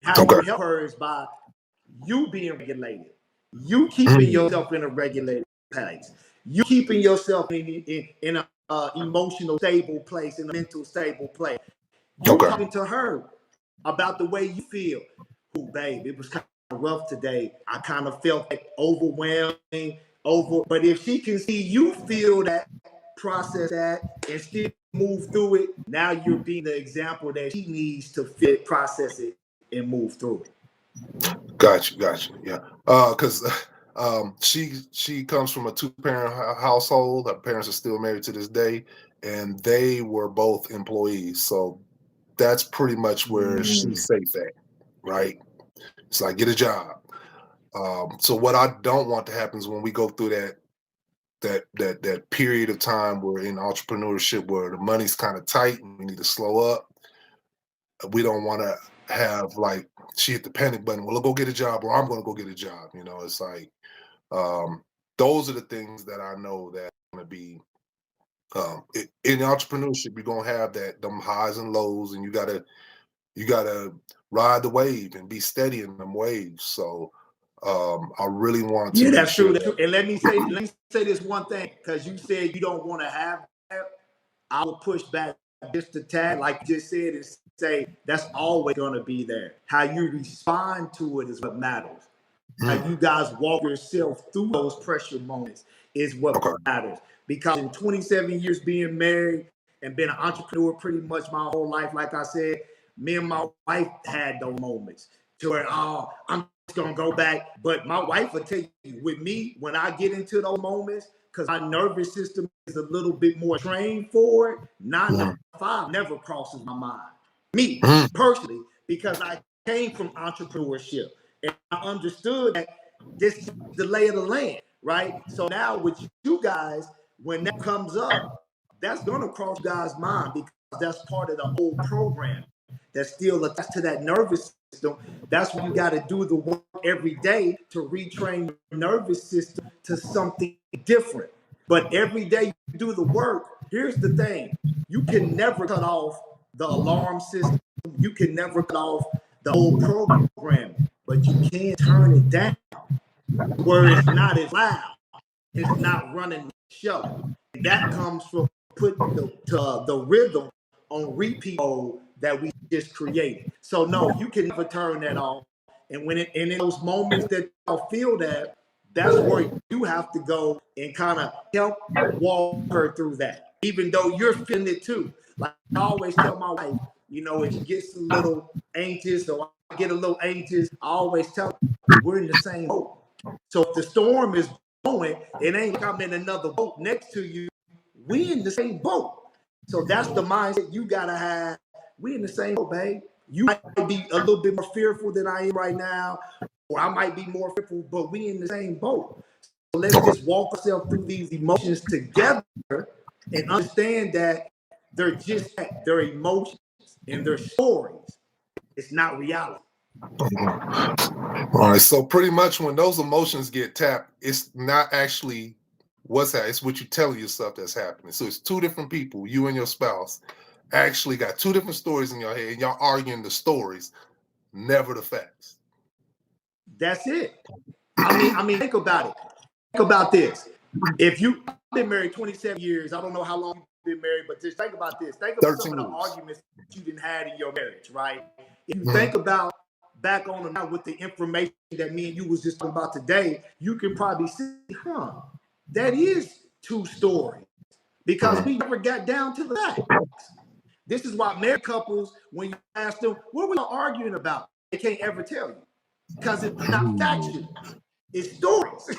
How you help her is by you being regulated, you keeping yourself in a regulated place, you keeping yourself in a emotional stable place, in a mental stable place. You talking to her about the way you feel. Oh, babe, it was kind of rough today. I kind of felt like overwhelming, but if she can see you feel that, process that, and still move through it, now you're being the example that she needs to fit, process it, and move through it. Gotcha. Yeah. Because she comes from a 2-parent household. Her parents are still married to this day, and they were both employees. So that's pretty much where she's safe at, right? It's like, get a job. So what I don't want to happen is when we go through that period of time where in entrepreneurship where the money's kind of tight and we need to slow up. We don't want to have like she hit the panic button. Well, I'll go get a job, or I'm going to go get a job. You know, it's like those are the things that I know that are going to be in entrepreneurship. You're going to have them highs and lows, and you gotta ride the wave and be steady in them waves. So I really want to. Yeah, that's true. And let me say this one thing, because you said you don't want to have that. I will push back just a tad, like you just said, and say that's always going to be there. How you respond to it is what matters. How you guys walk yourself through those pressure moments is what matters. Because in 27 years being married and being an entrepreneur pretty much my whole life, like I said, me and my wife had those moments to where, I'm just going to go back. But my wife will tell you, with me, when I get into those moments, because my nervous system is a little bit more trained for it, 9 to 5 never crosses my mind. Me, personally, because I came from entrepreneurship and I understood that this is the lay of the land, right? So now with you guys, when that comes up, that's going to cross you guys' mind because that's part of the whole program that's still attached to that nervous system. That's what you got to do the work every day to retrain your nervous system to something different. But every day you do the work, here's the thing. You can never cut off the alarm system. You can never cut off the whole program, but you can turn it down where it's not as loud. It's not running the show. And that comes from putting the rhythm on repeat mode that we just created. So no, you can never turn that off. And in those moments that y'all feel that's where you have to go and kind of help walk her through that, even though you're feeling it too. Like I always tell my wife, you know, if she gets a little anxious or I get a little anxious, I always tell her we're in the same boat. So if the storm is blowing, it ain't like I'm in another boat next to you. We in the same boat. So that's the mindset you gotta have. We in the same boat, babe. You might be a little bit more fearful than I am right now, or I might be more fearful, but we in the same boat. So let's just walk ourselves through these emotions together and understand that they're just that. They're emotions and they're stories. It's not reality. All right. So pretty much when those emotions get tapped, it's not actually what's happening. It's what you're telling yourself that's happening. So it's two different people, you and your spouse, actually got two different stories in your head, and y'all arguing the stories, never the facts. That's it. I mean, think about it. Think about this. If you've been married 27 years, I don't know how long you've been married, but just think about this. Think about some of the arguments that you didn't have in your marriage, right? If you think about back on now with the information that me and you was just talking about today, you can probably see, that is two stories because we never got down to the facts. This is why married couples, when you ask them, what were you arguing about? They can't ever tell you because it's not factual. It's stories.